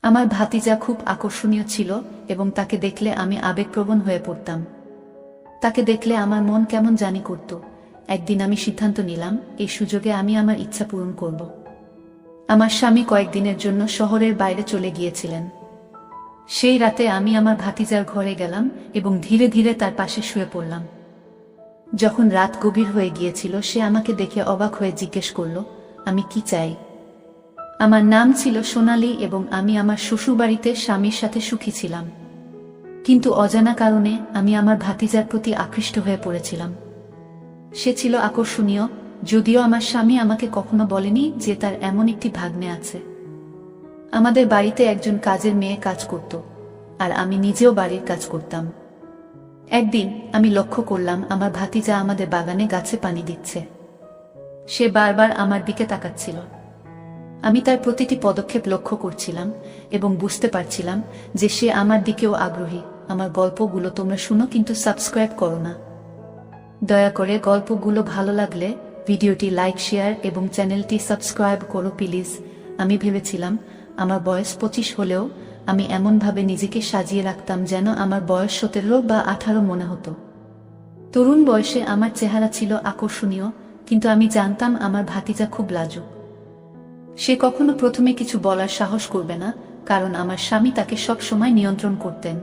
আমার ভাতিজা খুব আকর্ষণীয় ছিল এবং তাকে দেখলে আমি আবেগপ্রবণ হয়ে পড়তাম। তাকে দেখলে আমার মন কেমন জানি করত। একদিন আমি সিদ্ধান্ত নিলাম, এই সুযোগে আমি আমার ইচ্ছা পূরণ করব। আমার স্বামী কয়েকদিনের জন্য শহরের বাইরে চলে গিয়েছিলেন। সেই রাতে আমি আমার ভাতিজার ঘরে গেলাম এবং ধীরে ধীরে তার পাশে শুয়ে পড়লাম। যখন রাত গভীর হয়ে গিয়েছিল, সে আমাকে দেখে অবাক হয়ে জিজ্ঞেস করল, আমি কি চাই। আমার নাম ছিল সোনালী এবং আমি আমার শ্বশুরবাড়িতে স্বামীর সাথে সুখী ছিলাম। কিন্তু অজানা কারণে আমি আমার ভাতিজার প্রতি আকৃষ্ট হয়ে পড়েছিলাম। সে ছিল আকর্ষণীয়, যদিও আমার স্বামী আমাকে কখনো বলেনি যে তার এমন একটি ভাগ্নে আছে। আমাদের বাড়িতে একজন কাজের মেয়ে কাজ করত, আর আমি নিজেও বাড়ির কাজ করতাম। একদিন আমি লক্ষ্য করলাম আমার ভাতিজা আমাদের বাগানে গাছে পানি দিচ্ছে। সে বারবার আমার দিকে তাকাচ্ছিল। আমি তার প্রতিটি পদক্ষেপ লক্ষ্য করছিলাম এবং বুঝতে পারছিলাম যে সে আমার দিকেও আগ্রহী। আমার গল্পগুলো তোমরা শুনো, কিন্তু সাবস্ক্রাইব করো না। দয়া করে গল্পগুলো ভালো লাগলে ভিডিওটি লাইক, শেয়ার এবং চ্যানেলটি সাবস্ক্রাইব করো প্লিজ। আমি ভেবেছিলাম আমার বয়স 25 হলেও আমি এমনভাবে নিজেকে সাজিয়ে রাখতাম যেন আমার বয়স 17 বা 18 মনে হতো। তরুণ বয়সে আমার চেহারা ছিল আকর্ষণীয়, কিন্তু আমি জানতাম আমার ভাতিজা খুব লাজুক। সে কখনো প্রথমে কিছু বলার সাহস করবে না, কারণ আমার স্বামী তাকে সব সময় নিয়ন্ত্রণ করতেন।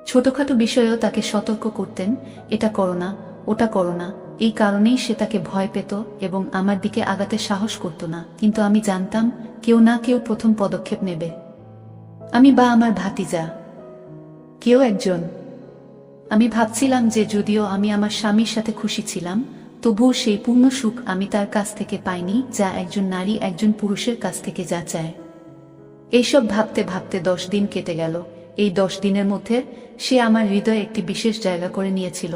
ছোটখাটো বিষয়েও তাকে সতর্ক করতেন, এটা করো না, ওটা করো না। এই কারণেই সে তাকে ভয় পেত এবং আমার দিকে আগাতে সাহস করত না। কিন্তু আমি জানতাম কেউ না কেউ প্রথম পদক্ষেপ নেবে। আমি বা আমার ভাতিজা, কেউ একজন। আমি ভাবছিলাম যে যদিও আমি আমার স্বামীর সাথে খুশি ছিলাম, তবুও সেই পূর্ণ সুখ আমি তার কাছ থেকে পাইনি, যা একজন নারী একজন পুরুষের কাছ থেকে যা চায়। এইসব ভাবতে ভাবতে 10 দিন কেটে গেল। এই 10 দিনের মধ্যে সে আমার হৃদয়ে একটি বিশেষ জায়গা করে নিয়েছিল।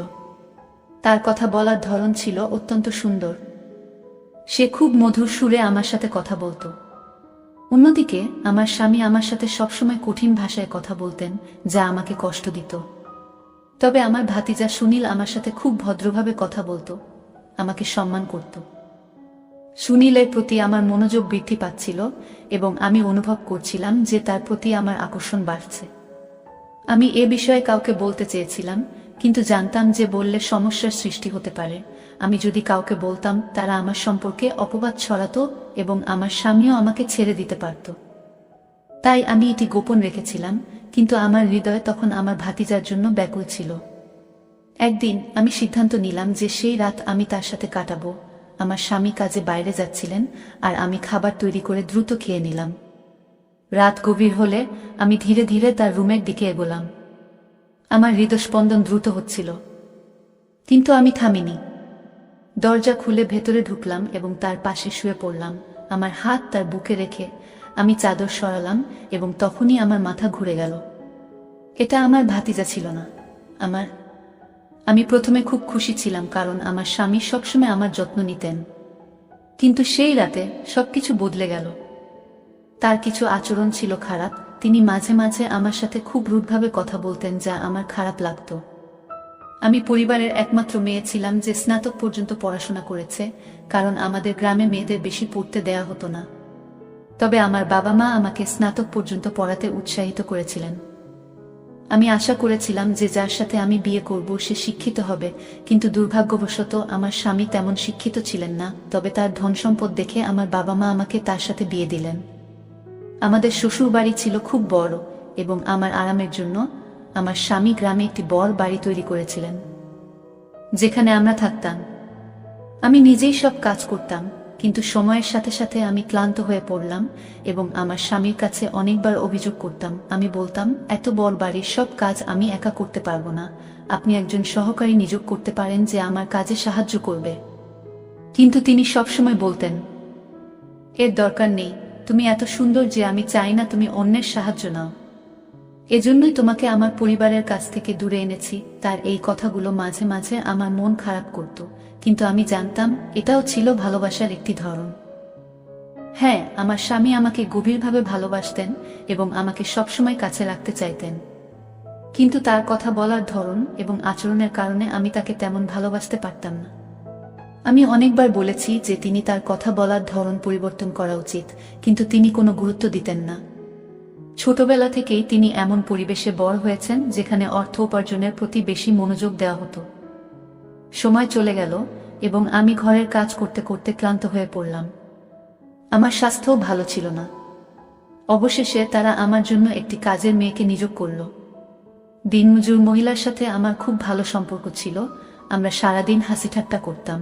তার কথা বলার ধরন ছিল অত্যন্ত সুন্দর। সে খুব মধুর সুরে আমার সাথে কথা বলতো। অন্যদিকে আমার স্বামী আমার সাথে সবসময় কঠিন ভাষায় কথা বলতেন, যা আমাকে কষ্ট দিত। তবে আমার ভাতিজা সুনীল আমার সাথে খুব ভদ্রভাবে কথা বলতো, আমাকে সম্মান করত। সুনীলের প্রতি আমার মনোযোগ বৃদ্ধি পাচ্ছিল এবং আমি অনুভব করছিলাম যে তার প্রতি আমার আকর্ষণ বাড়ছে। আমি এ বিষয়ে কাউকে বলতে চেয়েছিলাম, কিন্তু জানতাম যে বললে সমস্যার সৃষ্টি হতে পারে। আমি যদি কাউকে বলতাম, তারা আমার সম্পর্কে অপবাদ ছড়াতো এবং আমার স্বামীও আমাকে ছেড়ে দিতে পারত। তাই আমি এটি গোপন রেখেছিলাম, কিন্তু আমার হৃদয় তখন আমার ভাতিজার জন্য ব্যাকুল ছিল। একদিন আমি সিদ্ধান্ত নিলাম যে সেই রাত আমি তার সাথে কাটাবো। আমার স্বামী কাজে বাইরে যাচ্ছিলেন আর আমি খাবার তৈরি করে দ্রুত খেয়ে নিলাম। রাত গভীর হলে আমি ধীরে ধীরে তার রুমের দিকে এগোলাম। আমার হৃদস্পন্দন দ্রুত হচ্ছিল, কিন্তু আমি থামিনি। দরজা খুলে ভেতরে ঢুকলাম এবং তার পাশে শুয়ে পড়লাম। আমার হাত তার বুকে রেখে আমি চাদর সরালাম এবং তখনই আমার মাথা ঘুরে গেল। এটা আমার ভাতিজা ছিল না, আমি প্রথমে খুব খুশি ছিলাম, কারণ আমার স্বামী সবসময় আমার যত্ন নিতেন। কিন্তু সেই রাতে সবকিছু বদলে গেল। তার কিছু আচরণ ছিল খারাপ। তিনি মাঝে মাঝে আমার সাথে খুব রুডভাবে কথা বলতেন, যা আমার খারাপ লাগত। আমি পরিবারের একমাত্র মেয়ে ছিলাম যে স্নাতক পর্যন্ত পড়াশোনা করেছে, কারণ আমাদের গ্রামে মেয়েদের বেশি পড়তে দেয়া হতো না। তবে আমার বাবা মা আমাকে স্নাতক পর্যন্ত পড়াতে উৎসাহিত করেছিলেন। আমি আশা করেছিলাম যে যার সাথে আমি বিয়ে করব সে শিক্ষিত হবে, কিন্তু দুর্ভাগ্যবশত আমার স্বামী তেমন শিক্ষিত ছিলেন না। তবে তার ধনসম্পদ দেখে আমার বাবা মা আমাকে তার সাথে বিয়ে দিলেন। আমাদের শ্বশুর বাড়ি ছিল খুব বড় এবং আমার আরামের জন্য আমার স্বামী গ্রামে একটি বড় বাড়ি তৈরি করেছিলেন, যেখানে আমরা থাকতাম। আমি নিজেই সব কাজ করতাম, কিন্তু সময়ের সাথে সাথে আমি ক্লান্ত হয়ে পড়লাম এবং আমার স্বামীর কাছে অনেকবার অভিযোগ করতাম। আমি বলতাম, এত বড় বাড়ির সব কাজ আমি একা করতে পারবো না, আপনি একজন সহকারী নিয়োগ করতে পারেন যে আমার কাজে সাহায্য করবে। কিন্তু তিনি সবসময় বলতেন, এর দরকার নেই, তুমি এত সুন্দর যে আমি চাই না তুমি অন্যের সাহায্য নাও। এজন্যই তোমাকে আমার পরিবারের কাছ থেকে দূরে এনেছি। তার এই কথাগুলো মাঝে মাঝে আমার মন খারাপ করত, কিন্তু আমি জানতাম এটাও ছিল ভালোবাসার একটি ধরন। হ্যাঁ, আমার স্বামী আমাকে গভীরভাবে ভালোবাসতেন এবং আমাকে সবসময় কাছে রাখতে চাইতেন, কিন্তু তার কথা বলার ধরন এবং আচরণের কারণে আমি তাকে তেমন ভালোবাসতে পারতাম না। আমি অনেকবার বলেছি যে তিনি তার কথা বলার ধরন পরিবর্তন করা উচিত, কিন্তু তিনি কোনো গুরুত্ব দিতেন না। ছোটবেলা থেকেই তিনি এমন পরিবেশে বড় হয়েছেন যেখানে অর্থ উপার্জনের প্রতি বেশি মনোযোগ দেওয়া হতো। সময় চলে গেল এবং আমি ঘরের কাজ করতে করতে ক্লান্ত হয়ে পড়লাম। আমার স্বাস্থ্যও ভালো ছিল না। অবশেষে তারা আমার জন্য একটি কাজের মেয়েকে নিয়োগ করল। দিনমজুর মহিলার সাথে আমার খুব ভালো সম্পর্ক ছিল, আমরা সারাদিন হাসি ঠাট্টা করতাম।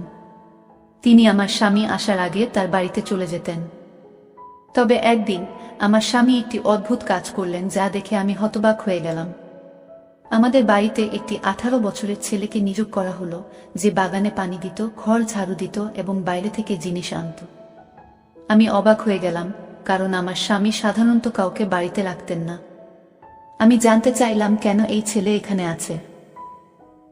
তিনি আমার স্বামী আসার আগে তার বাড়িতে চলে যেতেন। তবে একদিন আমার স্বামী একটি অদ্ভুত কাজ করলেন যা দেখে আমি হতবাক হয়ে গেলাম। আমাদের বাড়িতে একটি 18 বছরের ছেলেকে নিয়োগ করা হলো, যে বাগানে পানি দিত, ঘর ঝাড়ু দিত এবং বাইরে থেকে জিনিস আনত। আমি অবাক হয়ে গেলাম, কারণ আমার স্বামী সাধারণত কাউকে বাড়িতে রাখতেন না। আমি জানতে চাইলাম কেন এই ছেলে এখানে আছে,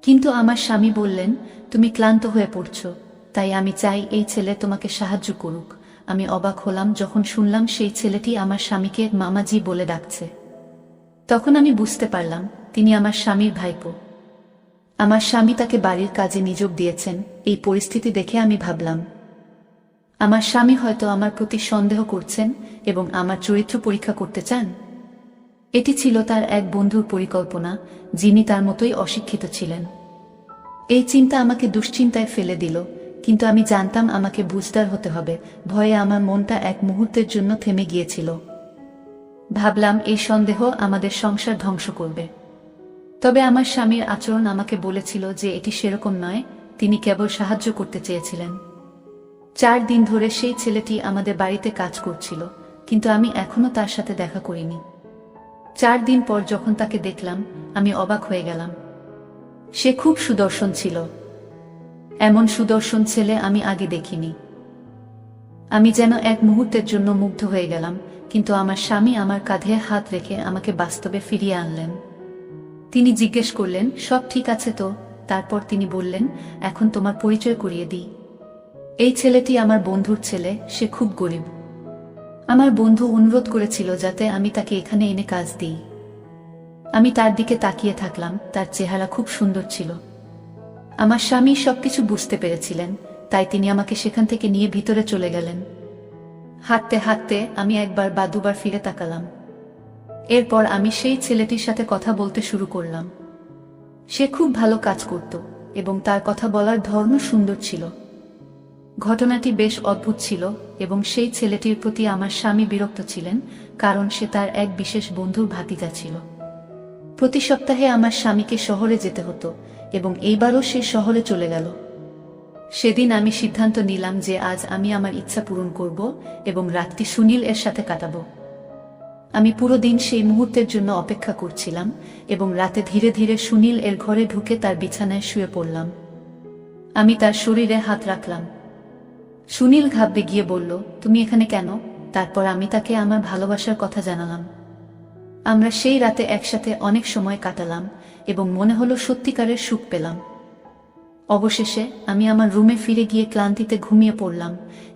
কিন্তু আমার স্বামী বললেন, তুমি ক্লান্ত হয়ে পড়ছো, তাই আমি চাই এই ছেলে তোমাকে সাহায্য করুক। আমি অবাক হলাম যখন শুনলাম সেই ছেলেটি আমার স্বামীকে মামাজি বলে ডাকছে। তখন আমি বুঝতে পারলাম তিনি আমার স্বামীর ভাইপো। আমার স্বামী তাকে বাড়ির কাজে নিয়োগ দিয়েছেন। এই পরিস্থিতি দেখে আমি ভাবলাম, আমার স্বামী হয়তো আমার প্রতি সন্দেহ করছেন এবং আমার চরিত্র পরীক্ষা করতে চান। এটি ছিল তার এক বন্ধুর পরিকল্পনা, যিনি তার মতোই অশিক্ষিত ছিলেন। এই চিন্তা আমাকে দুশ্চিন্তায় ফেলে দিল, কিন্তু আমি জানতাম আমাকে বুঝদার হতে হবে। ভয়ে আমার মনটা এক মুহূর্তের জন্য থেমে গিয়েছিল। ভাবলাম এই সন্দেহ আমাদের সংসার ধ্বংস করবে। তবে আমার স্বামীর আচরণ আমাকে বলেছিল যে এটি সেরকম নয়, তিনি কেবল সাহায্য করতে চেয়েছিলেন। 4 দিন ধরে সেই ছেলেটি আমাদের বাড়িতে কাজ করছিল, কিন্তু আমি এখনো তার সাথে দেখা করিনি। 4 দিন পর যখন তাকে দেখলাম, আমি অবাক হয়ে গেলাম। সে খুব সুদর্শন ছিল। এমন সুদর্শন ছেলে আমি আগে দেখিনি। আমি যেন এক মুহূর্তের জন্য মুগ্ধ হয়ে গেলাম, কিন্তু আমার স্বামী আমার কাঁধে হাত রেখে আমাকে বাস্তবে ফিরিয়ে আনলেন। তিনি জিজ্ঞেস করলেন, সব ঠিক আছে তো? তারপর তিনি বললেন, এখন তোমার পরিচয় করিয়ে দিই। এই ছেলেটি আমার বন্ধুর ছেলে, সে খুব গরিব। আমার বন্ধু অনুরোধ করেছিল যাতে আমি তাকে এখানে এনে কাজ দিই। আমি তার দিকে তাকিয়ে থাকলাম, তার চেহারা খুব সুন্দর ছিল। আমার স্বামী সবকিছু বুঝতে পেরেছিলেন, তাই তিনি আমাকে সেখান থেকে নিয়ে ভিতরে চলে গেলেন। হাঁটতে হাঁটতে আমি একবার বা দুবার ফিরে তাকালাম। এরপর আমি সেই ছেলেটির সাথে কথা বলতে শুরু করলাম। সে খুব ভালো কাজ করত এবং তার কথা বলার ধরনও সুন্দর ছিল। ঘটনাটি বেশ অদ্ভুত ছিল এবং সেই ছেলেটির প্রতি আমার স্বামী বিরক্ত ছিলেন, কারণ সে তার এক বিশেষ বন্ধুর ভাতিজা ছিল। প্রতি সপ্তাহে আমার স্বামীকে শহরে যেতে হতো এবং এইবারও সে শহরে চলে গেল। সেদিন আমি সিদ্ধান্ত নিলাম যে আজ আমি আমার ইচ্ছা পূরণ করব এবং রাতটি সুনীল এর সাথে কাটাবো। আমি পুরো দিন সেই মুহূর্তের জন্য অপেক্ষা করছিলাম এবং রাতে ধীরে ধীরে সুনীল এর ঘরে ঢুকে তার বিছানায় শুয়ে পড়লাম। আমি তার শরীরে হাত রাখলাম। সুনীল ঘাবড়ে গিয়ে বলল, তুমি এখানে কেন? তারপর আমি তাকে আমার ভালোবাসার কথা জানালাম। আমরা সেই রাতে একসাথে অনেক সময় কাটালাম এবং মনে হলো সত্যিকারের সুখ পেলাম। অবশেষে আমি আমার রুমে ফিরে গিয়ে ক্লান্তিতে ঘুমিয়ে পড়লাম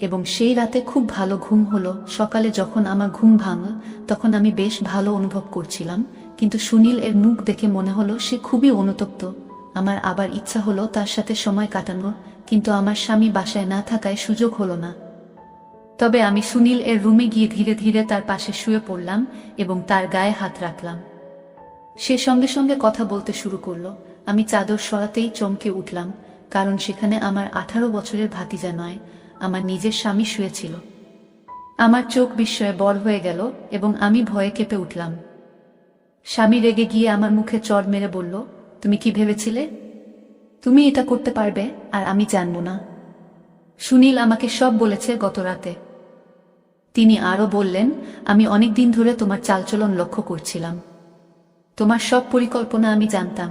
এবং সেই রাতে খুব ভালো ঘুম হলো। সকালে যখন আমার ঘুম ভাঙল তখন আমি বেশ ভালো অনুভব করছিলাম, কিন্তু সুনীল এর মুখ দেখে মনে হলো সে খুবই অনুতপ্ত। আমার আবার ইচ্ছা হলো তার সাথে সময় কাটানোর, কিন্তু আমার স্বামী বাসায় না থাকায় সুযোগ হলো না। তবে আমি সুনীল এর রুমে গিয়ে ধীরে ধীরে তার পাশে শুয়ে পড়লাম এবং তার গায়ে হাত রাখলাম। সে সঙ্গে সঙ্গে কথা বলতে শুরু করলো। আমি চাদর সরাতেই চমকে উঠলাম, কারণ সেখানে আমার 18 বছরের ভাতিজা নয়, আমার নিজের স্বামী শুয়েছিল। আমার চোখ বিস্ময়ে বড় হয়ে গেল এবং আমি ভয়ে কেঁপে উঠলাম। স্বামী রেগে গিয়ে আমার মুখে চড় মেরে বলল, তুমি কি ভেবেছিলে তুমি এটা করতে পারবে আর আমি জানব না? সুনীল আমাকে সব বলেছে গত রাতে। তিনি আরো বললেন, আমি অনেক দিন ধরে তোমার চালচলন লক্ষ্য করছিলাম। তোমার সব পরিকল্পনা আমি জানতাম।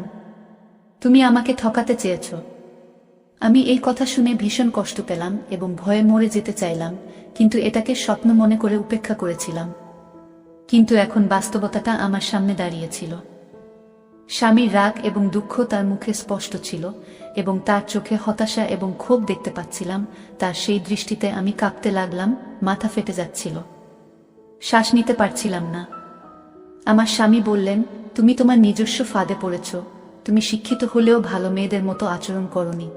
তুমি আমাকে ঠকাতে চেয়েছ। আমি এই কথা শুনে ভীষণ কষ্ট পেলাম এবং ভয়ে মরে যেতে চাইলাম, কিন্তু এটাকে স্বপ্ন মনে করে উপেক্ষা করেছিলাম। কিন্তু এখন বাস্তবতাটা আমার সামনে দাঁড়িয়েছিল। স্বামীর রাগ এবং দুঃখ তার মুখে স্পষ্ট ছিল এবং তার চোখে হতাশা এবং ক্ষোভ দেখতে পাচ্ছিলাম। তার সেই দৃষ্টিতে আমি কাঁপতে লাগলাম, মাথা ফেটে যাচ্ছিল, শ্বাস নিতে পারছিলাম না। আমার স্বামী বললেন, তুমি তোমার নিজস্ব ফাঁদে পড়েছ। তুমি শিক্ষিত হলেও ভালো মেয়েদের মতো আচরণ করনি।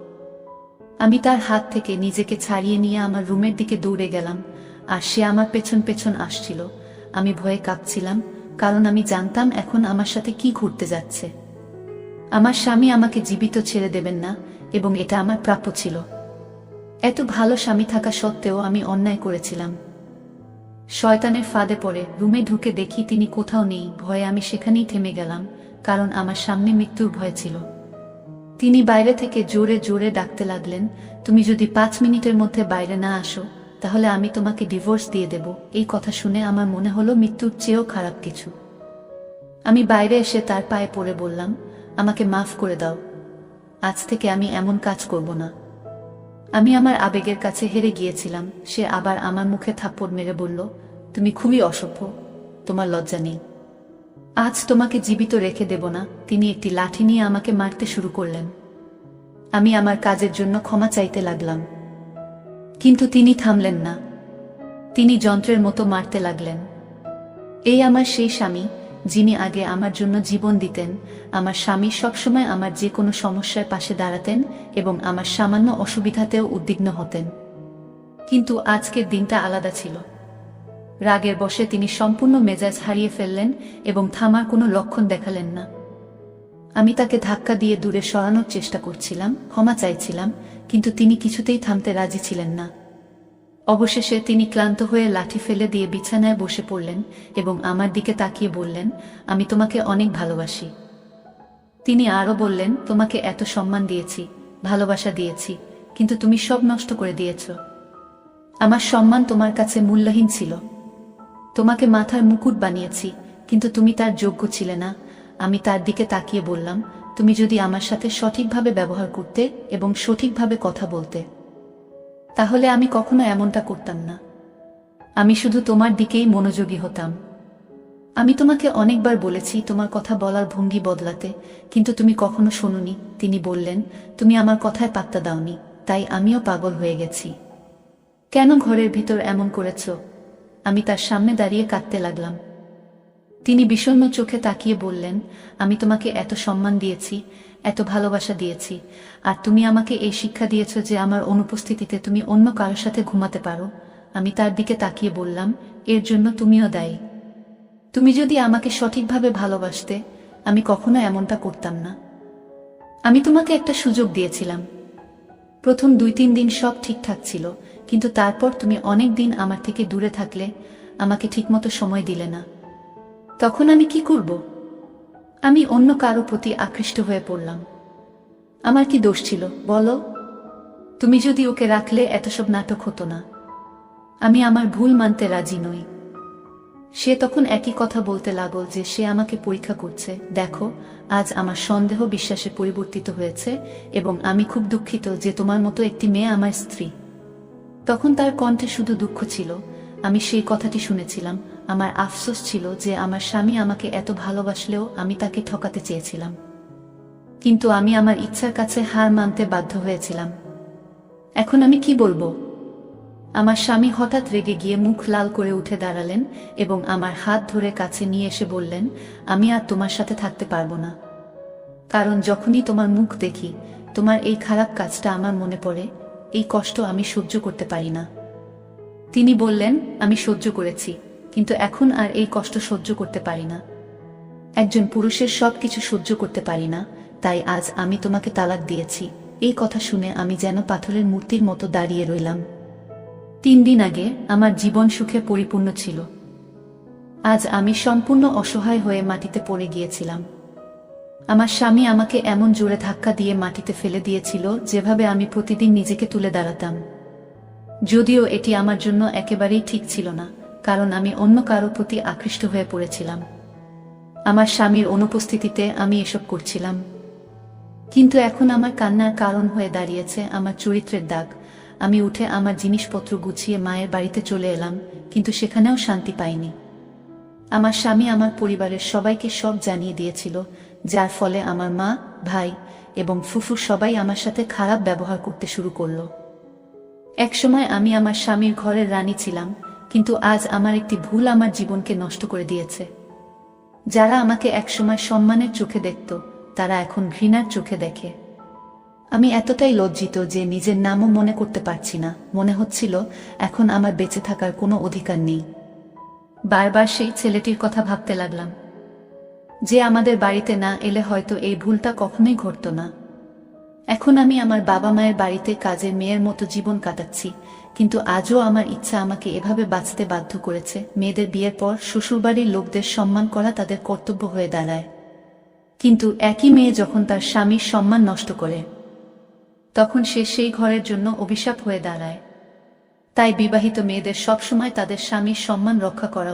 আমি তার হাত থেকে নিজেকে ছাড়িয়ে নিয়ে আমার রুমের দিকে দৌড়ে গেলাম, আর সে আমার পেছন পেছন আসছিল। আমি ভয়ে কাঁপছিলাম, কারণ আমি জানতাম এখন আমার সাথে কি ঘটতে যাচ্ছে। আমার স্বামী আমাকে জীবিত ছেড়ে দেবেন না, এবং এটা আমার প্রাপ্য ছিল। এত ভালো স্বামী থাকা সত্ত্বেও আমি অন্যায় করেছিলাম। শয়তানের ফাঁদে পড়ে রুমে ঢুকে দেখি তিনি কোথাও নেই। ভয়ে আমি সেখানেই থেমে গেলাম, কারণ আমার সামনে মৃত্যুর ভয় ছিল। তিনি বাইরে থেকে জোরে জোরে ডাকতে লাগলেন, তুমি যদি 5 মিনিটের মধ্যে বাইরে না আসো, তাহলে আমি তোমাকে ডিভোর্স দিয়ে দেব। এই কথা শুনে আমার মনে হলো মৃত্যুর চেয়েও খারাপ কিছু। আমি বাইরে এসে তার পায়ে পড়ে বললাম, আমাকে মাফ করে দাও, আজ থেকে আমি এমন কাজ করব না। আমি আমার আবেগের কাছে হেরে গিয়েছিলাম। সে আবার আমার মুখে থাপ্পড় মেরে বলল, তুমি খুবই অসভ্য, তোমার লজ্জা নেই। আজ তোমাকে জীবিত রেখে দেব না। তিনি একটি লাঠি নিয়ে আমাকে মারতে শুরু করলেন। আমি আমার কাজের জন্য ক্ষমা চাইতে লাগলাম, কিন্তু তিনি থামলেন না। তিনি যন্ত্রের মতো মারতে লাগলেন। এই আমার সেই স্বামী, যিনি আগে আমার জন্য জীবন দিতেন। আমার স্বামী সবসময় আমার যে কোনো সমস্যার পাশে দাঁড়াতেন এবং আমার সামান্য অসুবিধাতেও উদ্বিগ্ন হতেন। কিন্তু আজকের দিনটা আলাদা ছিল। রাগের বশে তিনি সম্পূর্ণ মেজাজ হারিয়ে ফেললেন এবং থামার কোনো লক্ষণ দেখালেন না। আমি তাকে ধাক্কা দিয়ে দূরে সরানোর চেষ্টা করছিলাম, ক্ষমা চাইছিলাম, কিন্তু তিনি কিছুতেই থামতে রাজি ছিলেন না। অবশেষে তিনি ক্লান্ত হয়ে লাঠি ফেলে দিয়ে বিছানায় বসে পড়লেন এবং আমার দিকে তাকিয়ে বললেন, আমি তোমাকে অনেক ভালোবাসি। তিনি আরও বললেন, তোমাকে এত সম্মান দিয়েছি, ভালোবাসা দিয়েছি, কিন্তু তুমি সব নষ্ট করে দিয়েছ। আমার সম্মান তোমার কাছে মূল্যহীন ছিল। তোমাকে মাথার মুকুট বানিয়েছি, কিন্তু তুমি তার যোগ্য ছিলে না। আমি তার দিকে তাকিয়ে বললাম, তুমি যদি আমার সাথে সঠিকভাবে ব্যবহার করতে এবং সঠিকভাবে কথা বলতে, তাহলে আমি কখনো এমনটা করতাম না। আমি শুধু তোমার দিকেই মনোযোগী হতাম। আমি তোমাকে অনেকবার বলেছি তোমার কথা বলার ভঙ্গি বদলাতে, কিন্তু তুমি কখনো শোনোনি। তিনি বললেন, তুমি আমার কথায় পাত্তা দাওনি, তাই আমিও পাগল হয়ে গেছি। কেন ঘরের ভিতর এমন করেছ? আমি তার সামনে দাঁড়িয়ে কাঁদতে লাগলাম। তিনি বিষণ্ণ চোখে তাকিয়ে বললেন, আমি তোমাকে এত সম্মান দিয়েছি, এত ভালোবাসা দিয়েছি, আর তুমি আমাকে এই শিক্ষা দিয়েছ যে আমার অনুপস্থিতিতে তুমি অন্য কারোর সাথে ঘুমাতে পারো। আমি তার দিকে তাকিয়ে বললাম, এর জন্য তুমিও দায়ী। তুমি যদি আমাকে সঠিকভাবে ভালোবাসতে, আমি কখনো এমনটা করতাম না। আমি তোমাকে একটা সুযোগ দিয়েছিলাম। প্রথম 2-3 দিন সব ঠিকঠাক ছিল, কিন্তু তারপর তুমি অনেক দিন আমার থেকে দূরে থাকলে, আমাকে ঠিকমতো সময় দিলে না। তখন আমি কি করব? আমি অন্য কারো প্রতি আকৃষ্ট হয়ে পড়লাম। আমার কি দোষ ছিল বলো? তুমি যদি ওকে রাখলে এত সব নাটক হতো না। আমি আমার ভুল মানতে রাজি নই। সে তখন একই কথা বলতে লাগল যে সে আমাকে পরীক্ষা করছে। দেখো, আজ আমার সন্দেহ বিশ্বাসে পরিবর্তিত হয়েছে এবং আমি খুব দুঃখিত যে তোমার মতো একটি মেয়ে আমার স্ত্রী। তখন তার কণ্ঠে শুধু দুঃখ ছিল। আমি সেই কথাটি শুনেছিলাম। আমার আফসোস ছিল যে আমার স্বামী আমাকে এত ভালোবাসলেও আমি তাকে ঠকাতে চেয়েছিলাম, কিন্তু আমি আমার ইচ্ছার কাছে হার মানতে বাধ্য হয়েছিলাম। এখন আমি কি বলবো? আমার স্বামী হঠাৎ রেগে গিয়ে মুখ লাল করে উঠে দাঁড়ালেন এবং আমার হাত ধরে কাছে নিয়ে এসে বললেন, আমি আর তোমার সাথে থাকতে পারবো না। কারণ যখনই তোমার মুখ দেখি, তোমার এই খারাপ কাজটা আমার মনে পড়ে। এই কষ্ট আমি সহ্য করতে পারি না। তিনি বললেন, আমি সহ্য করেছি, কিন্তু এখন আর এই কষ্ট সহ্য করতে পারি না। একজন পুরুষের সবকিছু সহ্য করতে পারি না, তাই আজ আমি তোমাকে তালাক দিয়েছি। এই কথা শুনে আমি যেন পাথরের মূর্তির মতো দাঁড়িয়ে রইলাম। 3 দিন আগে আমার জীবন সুখে পরিপূর্ণ ছিল। আজ আমি সম্পূর্ণ অসহায় হয়ে মাটিতে পড়ে গিয়েছিলাম। আমার স্বামী আমাকে এমন জোরে ধাক্কা দিয়ে মাটিতে ফেলে দিয়েছিল যেভাবে আমি প্রতিদিন নিজেকে তুলে দাঁড়াতাম। যদিও এটি আমার জন্য একেবারেই ঠিক ছিল না, কারণ আমি অন্য কারো প্রতি আকৃষ্ট হয়ে পড়েছিলাম। আমার স্বামীর অনুপস্থিতিতে আমি এসব করছিলাম। কিন্তু এখন আমার কান্নার কারণ হয়ে দাঁড়িয়েছে আমার চরিত্রের দাগ। আমি উঠে আমার জিনিসপত্র গুছিয়ে মায়ের বাড়িতে চলে এলাম, কিন্তু সেখানেও শান্তি পাইনি। আমার স্বামী আমার পরিবারের সবাইকে সব জানিয়ে দিয়েছিল, যার ফলে আমার মা, ভাই এবং ফুফু সবাই আমার সাথে খারাপ ব্যবহার করতে শুরু করলো। একসময় আমি আমার স্বামীর ঘরের রানী ছিলাম, কিন্তু আজ আমার একটি ভুল আমার জীবনকে নষ্ট করে দিয়েছে। যারা আমাকে একসময় সম্মানের চোখে দেখত, তারা এখন ঘৃণার চোখে দেখে। আমি এতটাই লজ্জিত যে নিজের নামও মনে করতে পারছি না। মনে হচ্ছিল এখন আমার বেঁচে থাকার কোনো অধিকার নেই। বারবার সেই ছেলেটির কথা ভাবতে লাগলাম, যে আমাদের বাড়িতে না এলে হয়তো এই ভুলটা কখনোই ঘটতো না। এখন আমি আমার বাবা মায়ের বাড়িতে কাজের মেয়ের মতো জীবন কাটাচ্ছি, কিন্তু আজও আমার ইচ্ছা আমাকে এভাবে বাঁচতে বাধ্য করেছে। মেয়েদের বিয়ের পর শ্বশুরবাড়ির লোকদের সম্মান করা তাদের কর্তব্য হয়ে দাঁড়ায়, কিন্তু একই মেয়ে যখন তার স্বামীর সম্মান নষ্ট করে, তখন সে সেই ঘরের জন্য অভিশাপ হয়ে দাঁড়ায়। তাই বিবাহিত মেয়েদের সবসময় তাদের স্বামীর সম্মান রক্ষা করা